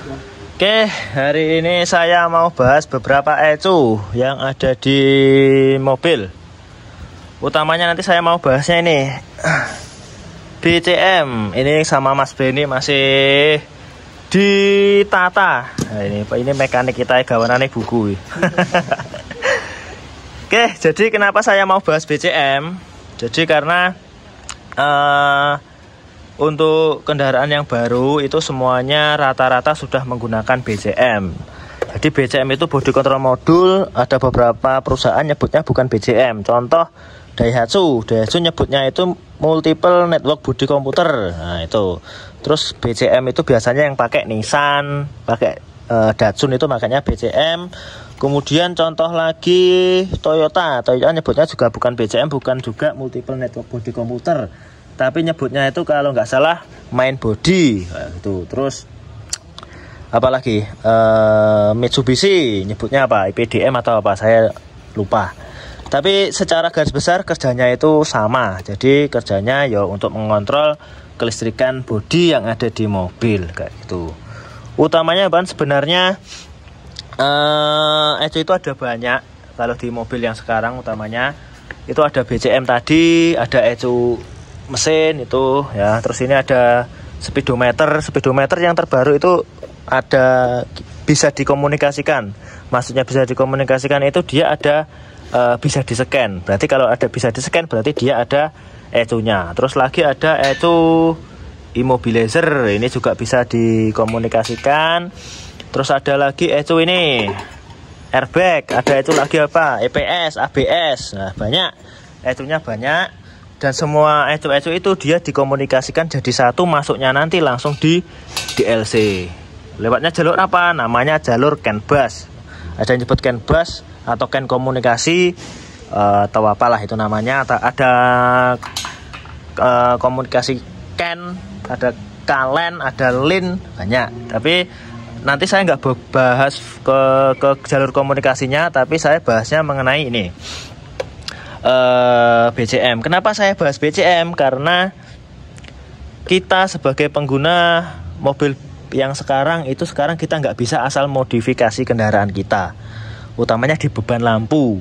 Oke, hari ini saya mau bahas beberapa ECU yang ada di mobil. Utamanya nanti saya mau bahasnya ini BCM. Ini sama Mas Benny masih ditata. Nah, ini mekanik kita gawanane buku. Oke, jadi kenapa saya mau bahas BCM? Jadi karena untuk kendaraan yang baru itu semuanya rata-rata sudah menggunakan BCM. Jadi BCM itu body control modul. Ada beberapa perusahaan nyebutnya bukan BCM. Contoh Daihatsu nyebutnya itu multiple network body computer. Nah itu. Terus BCM itu biasanya yang pakai Nissan, pakai Datsun itu makanya BCM. Kemudian contoh lagi Toyota nyebutnya juga bukan BCM, bukan juga multiple network body computer, tapi nyebutnya itu kalau nggak salah main body. Nah, itu. Terus apalagi Mitsubishi nyebutnya apa, IPDM atau apa, saya lupa. Tapi secara garis besar kerjanya itu sama. Jadi kerjanya ya untuk mengontrol kelistrikan bodi yang ada di mobil kayak gitu. Utamanya ban sebenarnya ECU itu ada banyak. Kalau di mobil yang sekarang utamanya itu ada BCM tadi, ada ECU mesin itu ya. Terus ini ada speedometer yang terbaru itu ada bisa dikomunikasikan. Maksudnya bisa dikomunikasikan itu dia ada bisa di-scan. Berarti kalau ada bisa di-scan berarti dia ada ECU-nya. Terus lagi ada ECU immobilizer, ini juga bisa dikomunikasikan. Terus ada lagi ECU ini airbag, ada ECU lagi apa, EPS, ABS. Nah banyak, ECU-nya banyak. Dan semua ECU itu dia dikomunikasikan jadi satu, masuknya nanti langsung di DLC. Lewatnya jalur apa? Namanya jalur CAN bus. Ada yang nyebut CAN bus atau CAN komunikasi atau apalah itu namanya. Ada komunikasi CAN, ada KLAN, ada LIN, banyak. Tapi nanti saya nggak bahas ke jalur komunikasinya, tapi saya bahasnya mengenai ini BCM. Kenapa saya bahas BCM? Karena kita sebagai pengguna mobil yang sekarang kita nggak bisa asal modifikasi kendaraan kita, utamanya di beban lampu.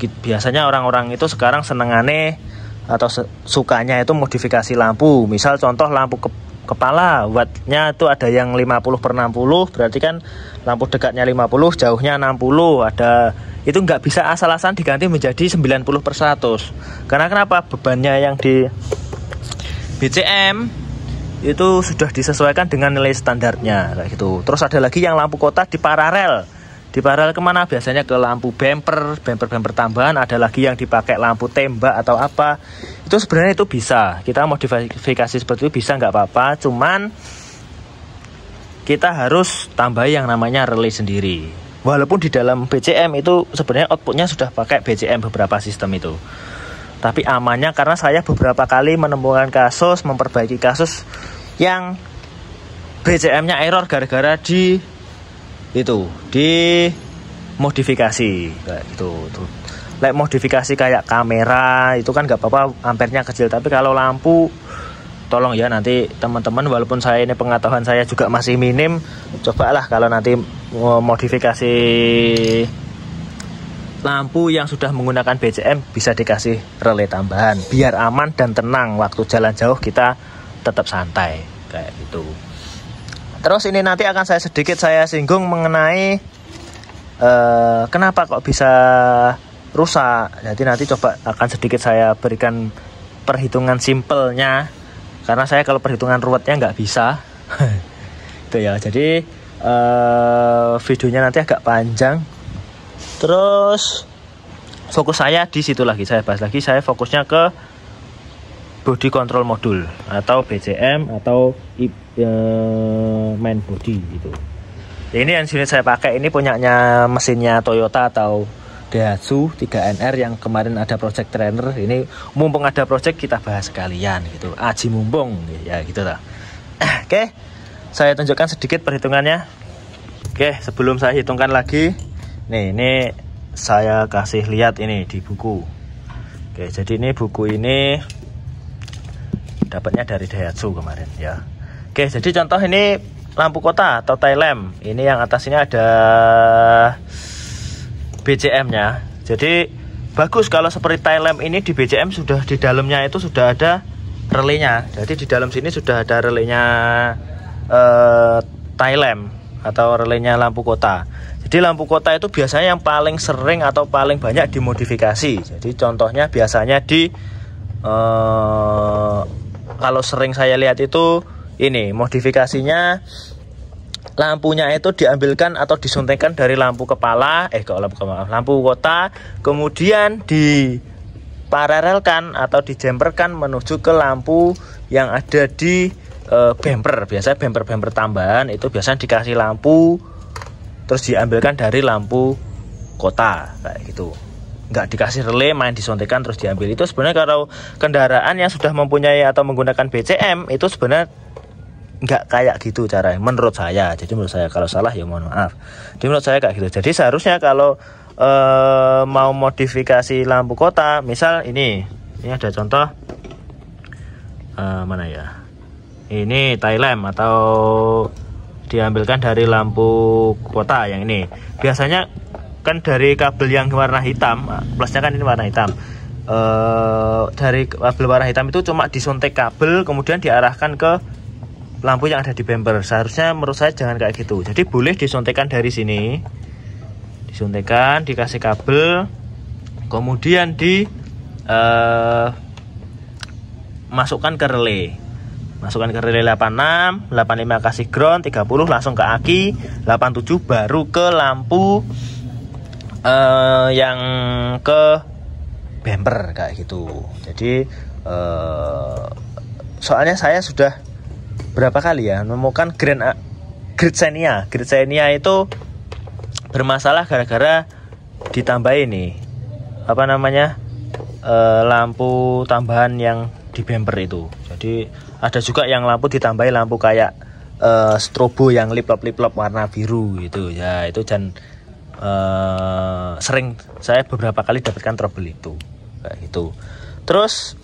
Biasanya orang-orang itu sekarang senengane atau sukanya itu modifikasi lampu. Misal contoh lampu kepala, wattnya itu ada yang 50/60, berarti kan lampu dekatnya 50, jauhnya 60. Ada itu nggak bisa asal-asalan diganti menjadi 90/100. Karena kenapa? Bebannya yang di BCM itu sudah disesuaikan dengan nilai standarnya kayak gitu. Terus ada lagi yang lampu kota di paralel. Di paralel kemana? Biasanya ke lampu bumper tambahan. Ada lagi yang dipakai lampu tembak atau apa. Itu sebenarnya itu bisa kita modifikasi seperti itu, bisa, nggak apa-apa. Cuman kita harus tambah yang namanya relay sendiri. Walaupun di dalam BCM itu sebenarnya outputnya sudah pakai BCM beberapa sistem itu. Tapi amannya karena saya beberapa kali menemukan kasus, memperbaiki kasus yang BCM-nya error gara-gara di modifikasi kayak gitu. Like modifikasi kayak kamera itu kan nggak apa-apa, ampernya kecil. Tapi kalau lampu, tolong ya nanti teman-teman, walaupun saya ini pengetahuan saya juga masih minim, cobalah kalau nanti modifikasi lampu yang sudah menggunakan BCM bisa dikasih relay tambahan biar aman dan tenang waktu jalan jauh, kita tetap santai kayak gitu. Terus ini nanti akan saya singgung mengenai kenapa kok bisa rusak. Jadi nanti coba akan sedikit saya berikan perhitungan simpelnya, karena saya kalau perhitungan ruwetnya nggak bisa. Itu ya. Jadi videonya nanti agak panjang. Terus fokus saya di situ lagi, saya bahas lagi, saya fokusnya ke body control modul atau BCM atau main body gitu. Ini yang unit saya pakai ini punyanya mesinnya Toyota atau Daihatsu 3NR yang kemarin ada project trainer. Ini mumpung ada project kita bahas sekalian gitu. Aji mumpung ya gitu lah. Oke, saya tunjukkan sedikit perhitungannya. Oke, sebelum saya hitungkan lagi, nih ini saya kasih lihat ini di buku. Oke, jadi ini buku ini dapatnya dari Daihatsu kemarin ya. Oke, jadi contoh ini lampu kota atau tail lamp. Ini yang atas ini ada BCM-nya. Jadi bagus kalau seperti tail lamp ini di BCM sudah di dalamnya itu sudah ada relenya. Jadi di dalam sini sudah ada relenya tail lamp atau relenya lampu kota. Jadi lampu kota itu biasanya yang paling sering atau paling banyak dimodifikasi. Jadi contohnya biasanya di kalau sering saya lihat itu ini modifikasinya, lampunya itu diambilkan atau disuntikkan dari lampu kepala, lampu kota, kemudian diparalelkan atau dijemperkan menuju ke lampu yang ada di bumper. Biasanya bumper tambahan itu biasanya dikasih lampu, terus diambilkan dari lampu kota kayak gitu. Nggak dikasih relay, main disuntikkan terus diambil. Itu sebenarnya kalau kendaraan yang sudah mempunyai atau menggunakan BCM itu sebenarnya nggak kayak gitu caranya menurut saya. Jadi menurut saya, kalau salah ya mohon maaf. Jadi menurut saya kayak gitu. Jadi seharusnya kalau mau modifikasi lampu kota, misal ini ada contoh mana ya, ini tail lamp atau diambilkan dari lampu kota yang ini. Biasanya kan dari kabel yang warna hitam, plusnya kan ini warna hitam, dari kabel warna hitam itu cuma disuntik kabel kemudian diarahkan ke lampu yang ada di bumper. Seharusnya menurut saya jangan kayak gitu. Jadi boleh disuntikkan dari sini, disuntikkan, dikasih kabel, kemudian masukkan ke relay. Masukkan ke relay 86, 85 kasih ground, 30 langsung ke aki, 87 baru ke lampu yang ke bumper kayak gitu. Jadi soalnya saya sudah berapa kali ya menemukan grid Xenia itu bermasalah gara-gara ditambah ini lampu tambahan yang di bumper itu. Jadi ada juga yang lampu ditambahi lampu kayak strobo yang liplop warna biru gitu ya. Itu sering saya beberapa kali dapatkan trouble itu kayak gitu. Terus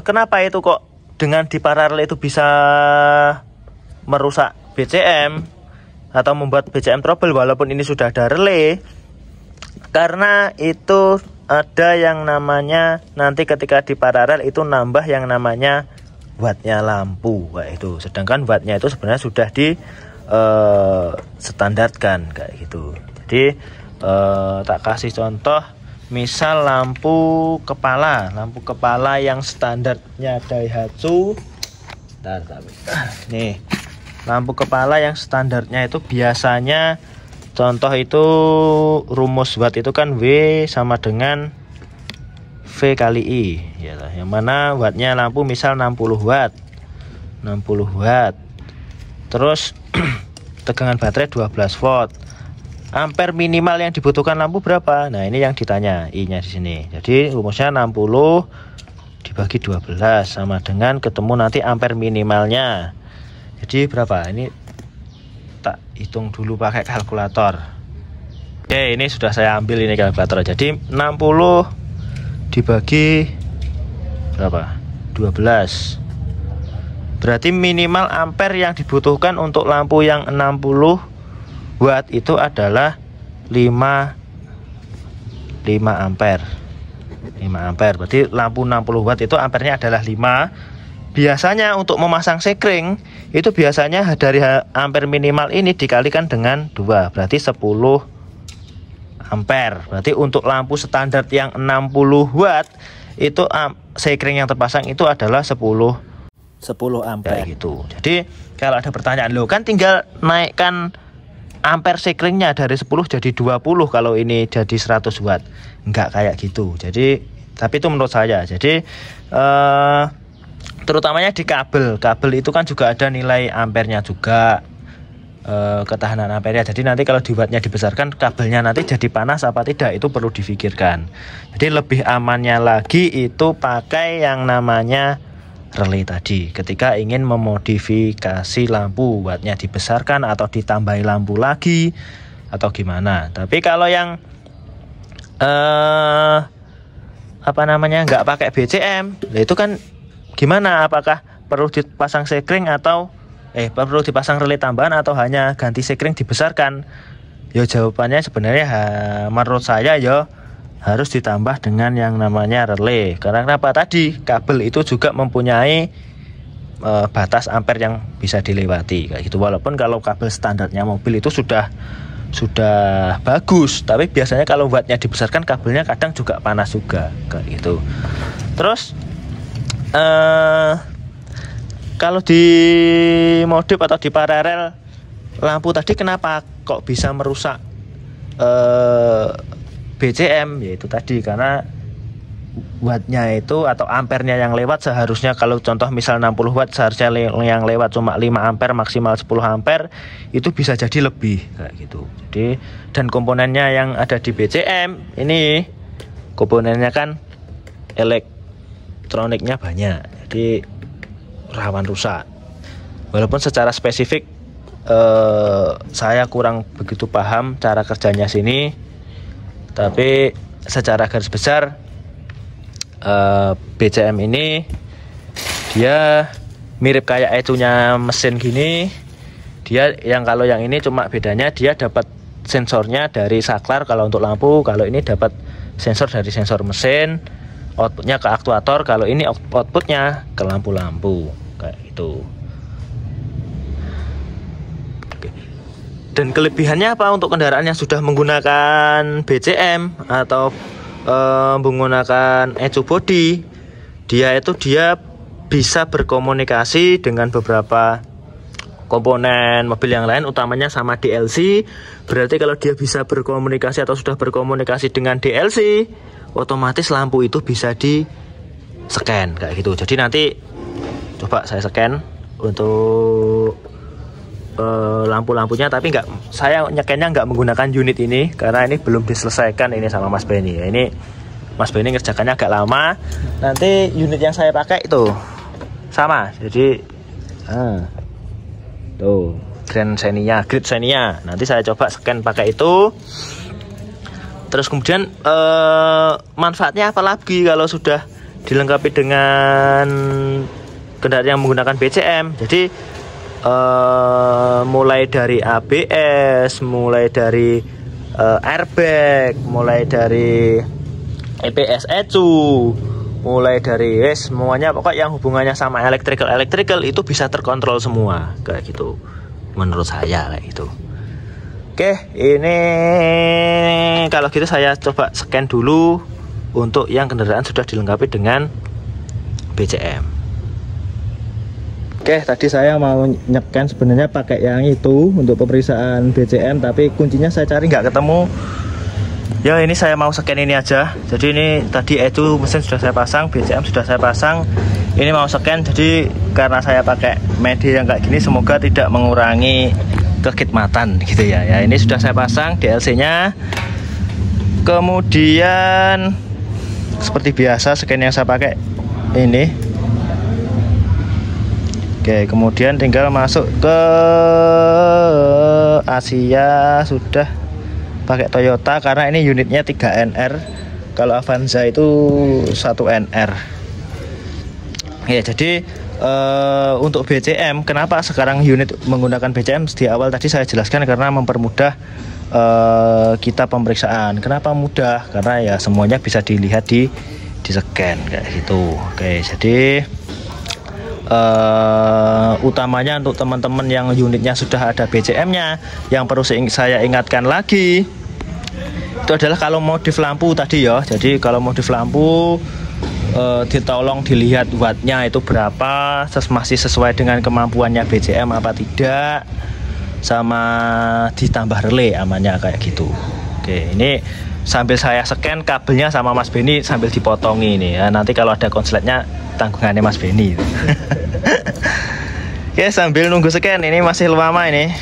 kenapa itu kok dengan diparalel itu bisa merusak BCM atau membuat BCM trouble walaupun ini sudah ada relay? Karena itu ada yang namanya nanti ketika diparalel itu nambah yang namanya wattnya lampu kayak itu. Sedangkan wattnya itu sebenarnya sudah di standarkan kayak gitu. Jadi tak kasih contoh, misal lampu kepala yang standarnya Daihatsu. Nih, lampu kepala yang standarnya itu biasanya contoh itu rumus watt itu kan W sama dengan V kali I ya, yang mana wattnya lampu misal 60 watt. Terus tegangan baterai 12 volt. Ampere minimal yang dibutuhkan lampu berapa? Nah, ini yang ditanya I-nya di sini. Jadi rumusnya 60 dibagi 12 sama dengan ketemu nanti ampere minimalnya. Jadi berapa? Ini tak hitung dulu pakai kalkulator. Oke, ini sudah saya ambil ini kalkulator. Jadi 60 dibagi berapa? 12. Berarti minimal ampere yang dibutuhkan untuk lampu yang 60 watt itu adalah 5 ampere. 5 ampere. Berarti lampu 60 watt itu ampernya adalah 5. Biasanya untuk memasang sekring itu biasanya dari ampere minimal ini dikalikan dengan 2, berarti 10 ampere. Berarti untuk lampu standar yang 60 watt itu sekring yang terpasang itu adalah 10 ampere gitu. Jadi kalau ada pertanyaan, loh kan tinggal naikkan ampere sekringnya dari 10 jadi 20 kalau ini jadi 100 watt. Enggak kayak gitu. Jadi tapi itu menurut saya. Jadi terutamanya di kabel itu kan juga ada nilai ampernya juga, ketahanan ampernya. Jadi nanti kalau di wattnya dibesarkan, kabelnya nanti jadi panas apa tidak itu perlu difikirkan. Jadi lebih amannya lagi itu pakai yang namanya relay tadi ketika ingin memodifikasi lampu, wattnya dibesarkan atau ditambahi lampu lagi atau gimana. Tapi kalau yang nggak pakai BCM, itu kan gimana, apakah perlu dipasang sekring atau perlu dipasang relay tambahan atau hanya ganti sekring dibesarkan? Ya jawabannya sebenarnya menurut saya ya harus ditambah dengan yang namanya relay. Karena kenapa? Tadi kabel itu juga mempunyai batas ampere yang bisa dilewati kayak gitu. Walaupun kalau kabel standarnya mobil itu sudah bagus, tapi biasanya kalau wattnya dibesarkan kabelnya kadang juga panas juga kayak gitu. Terus kalau di modif atau di paralel lampu tadi kenapa kok bisa merusak BCM? Yaitu tadi karena wattnya itu atau ampernya yang lewat seharusnya, kalau contoh misal 60 watt seharusnya yang lewat cuma 5 ampere maksimal 10 ampere, itu bisa jadi lebih kayak gitu. Jadi dan komponennya yang ada di BCM ini komponennya kan elektroniknya banyak, jadi rawan rusak. Walaupun secara spesifik saya kurang begitu paham cara kerjanya sini, tapi secara garis besar BCM ini dia mirip kayak ECU-nya mesin gini. Dia kalau yang ini cuma bedanya dia dapat sensornya dari saklar kalau untuk lampu, kalau ini dapat sensor dari sensor mesin, outputnya ke aktuator, kalau ini outputnya ke lampu-lampu kayak gitu. Oke. Dan kelebihannya apa untuk kendaraan yang sudah menggunakan BCM atau menggunakan ECU body? Dia bisa berkomunikasi dengan beberapa komponen mobil yang lain, utamanya sama DLC. Berarti kalau dia bisa berkomunikasi atau sudah berkomunikasi dengan DLC, otomatis lampu itu bisa di scan kayak gitu. Jadi nanti coba saya scan untuk lampu-lampunya, tapi saya nyekennya nggak menggunakan unit ini karena ini belum diselesaikan ini sama Mas Benny. Ini Mas Benny ngerjakannya agak lama. Nanti unit yang saya pakai itu sama, jadi tuh Grid Xenia. Nanti saya coba scan pakai itu. Terus kemudian manfaatnya apa lagi kalau sudah dilengkapi dengan kendaraan yang menggunakan BCM? Jadi mulai dari ABS, mulai dari airbag, mulai dari EPS ECU, mulai dari semuanya pokok yang hubungannya sama electrical itu bisa terkontrol semua kayak gitu menurut saya kayak gitu. Oke, ini kalau gitu saya coba scan dulu untuk yang kendaraan sudah dilengkapi dengan BCM. Oke, tadi saya mau nyekan sebenarnya pakai yang itu untuk pemeriksaan BCM, tapi kuncinya saya cari nggak ketemu. Ya ini saya mau scan ini aja. Jadi ini tadi ECU mesin sudah saya pasang, BCM sudah saya pasang. Ini mau scan, jadi karena saya pakai media yang kayak gini semoga tidak mengurangi kekhidmatan gitu ya. Ya ini sudah saya pasang DLC-nya. Kemudian seperti biasa scan yang saya pakai ini. Oke, kemudian tinggal masuk ke Asia, sudah pakai Toyota karena ini unitnya 3NR. Kalau Avanza itu 1NR. Ya, jadi untuk BCM, kenapa sekarang unit menggunakan BCM? Di awal tadi saya jelaskan karena mempermudah kita pemeriksaan. Kenapa mudah? Karena ya semuanya bisa dilihat di scan kayak gitu. Oke, jadi utamanya untuk teman-teman yang unitnya sudah ada BCM-nya, yang perlu saya ingatkan lagi itu adalah kalau modif lampu tadi ya. Jadi kalau modif lampu ditolong dilihat wattnya itu berapa, masih sesuai dengan kemampuannya BCM apa tidak, sama ditambah relay amannya kayak gitu. Oke, ini sambil saya scan kabelnya sama Mas Benny sambil dipotongi ini ya. Nanti kalau ada konsletnya tanggungannya Mas Benny. Oke, sambil nunggu scan ini masih lama ini.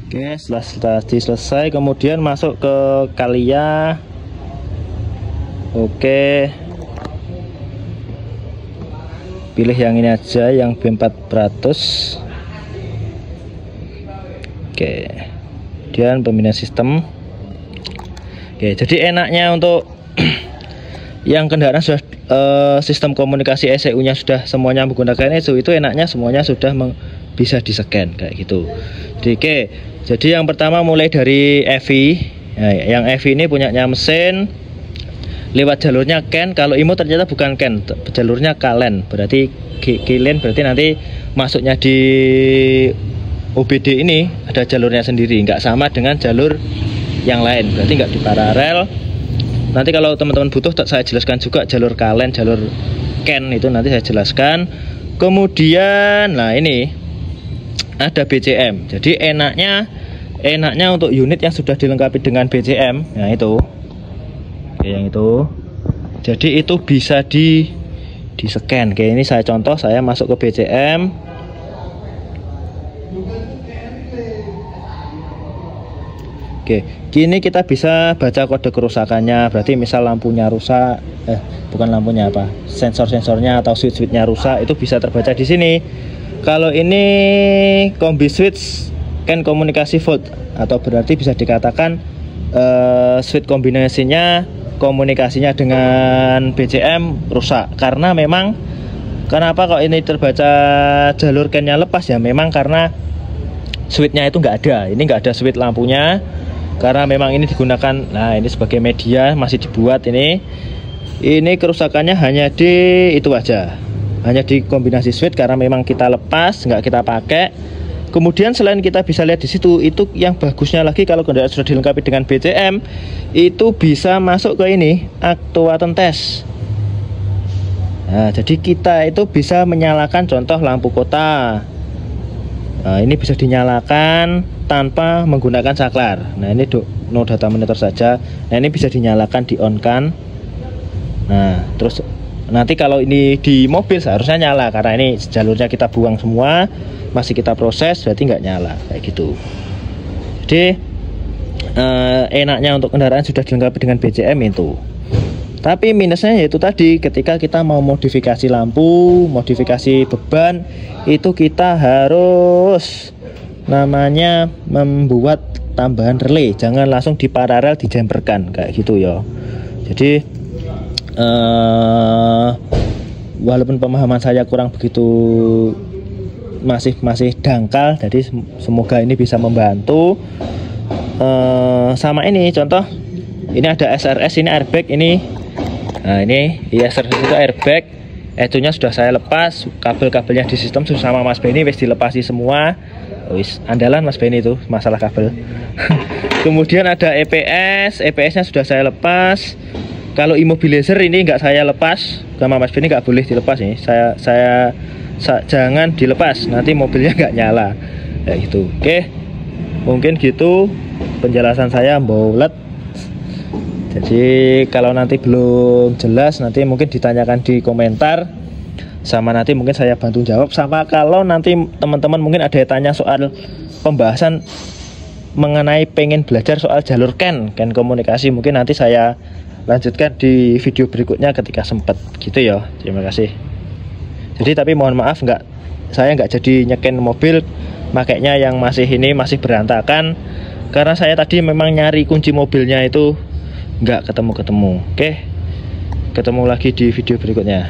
Oke, setelah selesai kemudian masuk ke Kalia. Oke, pilih yang ini aja, yang B400. Oke, kemudian pembinaan sistem. Oke, jadi enaknya untuk yang kendaraan sudah sistem komunikasi ECU-nya sudah semuanya menggunakan ECU, itu enaknya semuanya sudah bisa di-scan kayak gitu. Jadi yang pertama mulai dari EVI. Nah, yang EVI ini punyanya mesin, lewat jalurnya CAN. Kalau IMO ternyata bukan CAN, jalurnya KALEN, berarti KILEN, berarti nanti masuknya di OBD ini ada jalurnya sendiri, nggak sama dengan jalur yang lain, berarti nggak di paralel. Nanti kalau teman-teman butuh saya jelaskan juga jalur KALEN, jalur CAN itu nanti saya jelaskan. Kemudian nah ini ada BCM. Jadi enaknya untuk unit yang sudah dilengkapi dengan BCM, nah itu. Oke, yang itu. Jadi itu bisa di-scan. Oke, ini saya contoh, saya masuk ke BCM. Oke, kini kita bisa baca kode kerusakannya. Berarti misal lampunya rusak, bukan lampunya apa, sensor-sensornya atau switch-switchnya rusak, itu bisa terbaca di sini. Kalau ini kombi switch CAN komunikasi volt, atau berarti bisa dikatakan switch kombinasinya komunikasinya dengan BCM rusak. Karena memang kenapa kok ini terbaca jalur CAN-nya lepas ya? Memang karena switchnya itu nggak ada. Ini nggak ada switch lampunya. Karena memang ini digunakan, nah ini sebagai media masih dibuat ini kerusakannya hanya di itu aja, hanya di kombinasi switch karena memang kita lepas, nggak kita pakai. Kemudian selain kita bisa lihat di situ, itu yang bagusnya lagi kalau kendaraan sudah dilengkapi dengan BCM, itu bisa masuk ke ini actuator test. Nah, jadi kita itu bisa menyalakan contoh lampu kota. Nah, ini bisa dinyalakan tanpa menggunakan saklar. Nah, ini no data monitor saja. Nah, ini bisa dinyalakan, di on kan. Nah, terus nanti kalau ini di mobil seharusnya nyala karena ini jalurnya kita buang semua, masih kita proses, berarti nggak nyala kayak gitu. Jadi enaknya untuk kendaraan sudah dilengkapi dengan BCM itu. Tapi minusnya yaitu tadi, ketika kita mau modifikasi lampu, modifikasi beban, itu kita harus namanya membuat tambahan relay, jangan langsung diparalel dijemperkan kayak gitu ya. Jadi walaupun pemahaman saya kurang begitu, masih dangkal, jadi semoga ini bisa membantu. Sama ini contoh, ini ada SRS, ini airbag ini. Nah, ini SRS itu airbag, ECU-nya sudah saya lepas, kabel-kabelnya di sistem sudah sama Mas Benny wis dilepasi semua. Wis andalan Mas Benny itu masalah kabel. Kemudian ada EPS-nya sudah saya lepas. Kalau immobilizer ini nggak saya lepas, sama Mas Benny nggak boleh dilepas ini. Jangan dilepas, nanti mobilnya nggak nyala. Kayak gitu. Oke, mungkin gitu penjelasan saya Mbaulet. Jadi kalau nanti belum jelas, nanti mungkin ditanyakan di komentar, sama nanti mungkin saya bantu jawab. Sama kalau nanti teman-teman mungkin ada yang tanya soal pembahasan mengenai pengen belajar soal jalur CAN komunikasi, mungkin nanti saya lanjutkan di video berikutnya ketika sempat gitu ya. Terima kasih. Jadi tapi mohon maaf, saya nggak jadi nyeken mobil, makanya yang masih berantakan karena saya tadi memang nyari kunci mobilnya itu nggak ketemu. Oke, ketemu lagi di video berikutnya.